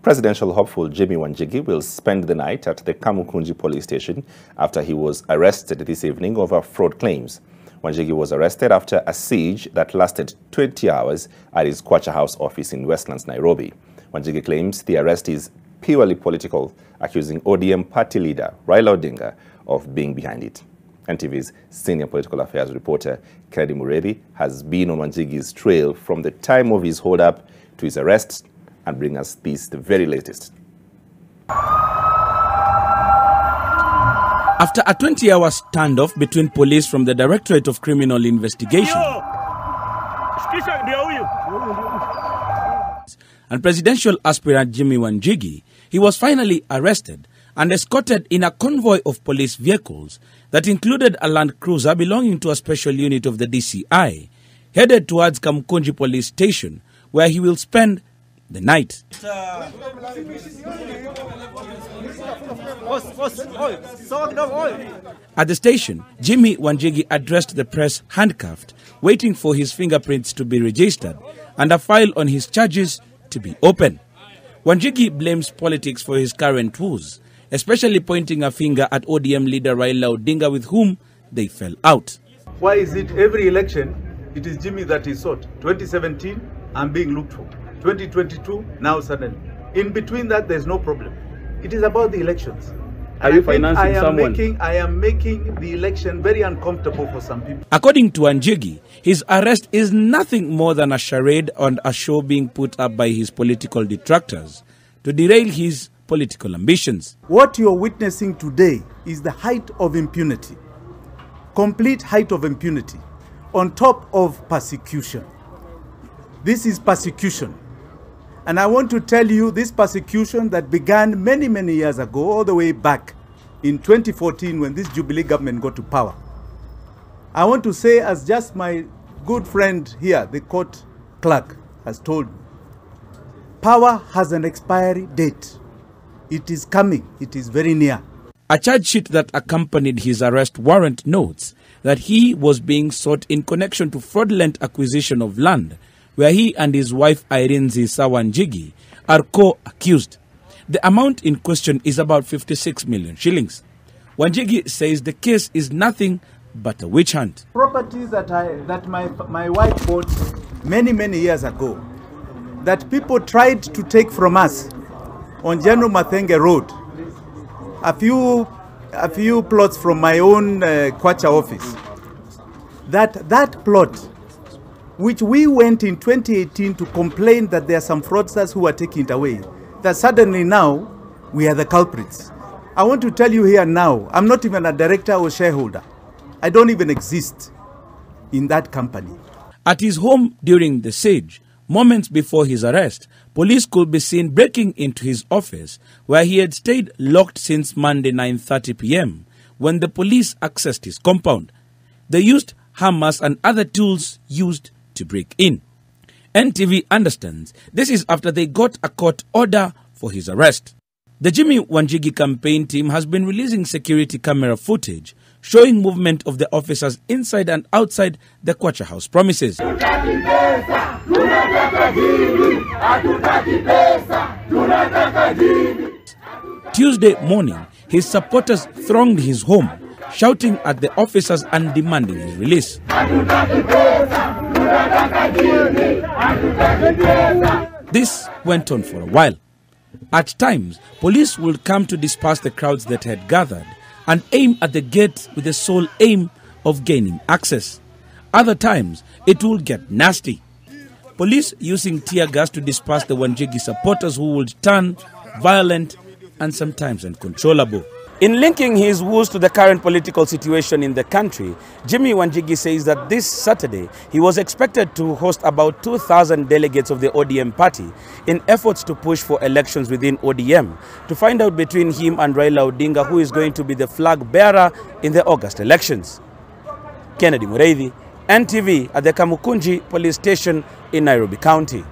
Presidential hopeful Jimmy Wanjigi will spend the night at the Kamukunji police station after he was arrested this evening over fraud claims. Wanjigi was arrested after a siege that lasted 20 hours at his Kwacha House office in Westlands, Nairobi. Wanjigi claims the arrest is purely political, accusing ODM party leader Raila Odinga of being behind it. NTV's senior political affairs reporter Kennedy Mureithi has been on Wanjigi's trail from the time of his hold-up to his arrest and bring us the very latest. After a 20-hour standoff between police from the Directorate of Criminal Investigation and presidential aspirant Jimmy Wanjigi, he was finally arrested and escorted in a convoy of police vehicles that included a Land Cruiser belonging to a special unit of the DCI, headed towards Kamukunji police station, where he will spend the night. At the station, Jimmy Wanjigi addressed the press handcuffed, waiting for his fingerprints to be registered and a file on his charges to be opened. Wanjigi blames politics for his current woes, especially pointing a finger at ODM leader Raila Odinga, with whom they fell out. Why is it every election it is Jimmy that is sought? 2017, I'm being looked for. 2022, now suddenly. In between that, there's no problem. It is about the elections. Are you financing someone? I am making the election very uncomfortable for some people. According to Wanjigi, his arrest is nothing more than a charade and a show being put up by his political detractors to derail his political ambitions. What you're witnessing today is the height of impunity. Complete height of impunity on top of persecution. This is persecution. And I want to tell you, this persecution that began many, many years ago, all the way back in 2014 when this Jubilee government got to power. I want to say, as just my good friend here, the court clerk, has told me, power has an expiry date. It is coming. It is very near. A charge sheet that accompanied his arrest warrant notes that he was being sought in connection to fraudulent acquisition of land, where he and his wife Irene Zisa Wanjigi are co-accused. The amount in question is about 56 million shillings. Wanjigi says the case is nothing but a witch hunt. Properties that my wife bought many, many years ago, that people tried to take from us on General Mathenge Road, a few plots from my own Kwacha office. That plot, which we went in 2018 to complain that there are some fraudsters who are taking it away, that suddenly now we are the culprits. I want to tell you here now, I'm not even a director or shareholder. I don't even exist in that company. At his home during the siege, moments before his arrest, police could be seen breaking into his office, where he had stayed locked since Monday 9:30 p.m. when the police accessed his compound. They used hammers and other tools used to break in. NTV understands this is after they got a court order for his arrest. The Jimmy Wanjigi campaign team has been releasing security camera footage showing movement of the officers inside and outside the Kwacha House premises. Tuesday morning, his supporters thronged his home, shouting at the officers and demanding his release. This went on for a while. At times, police would come to disperse the crowds that had gathered and aim at the gate with the sole aim of gaining access. Other times, it would get nasty. Police using tear gas to disperse the Wanjigi supporters who would turn violent and sometimes uncontrollable. In linking his woes to the current political situation in the country, Jimmy Wanjigi says that this Saturday he was expected to host about 2,000 delegates of the ODM party in efforts to push for elections within ODM to find out between him and Raila Odinga who is going to be the flag bearer in the August elections. Kennedy Mureithi, NTV at the Kamukunji police station in Nairobi County.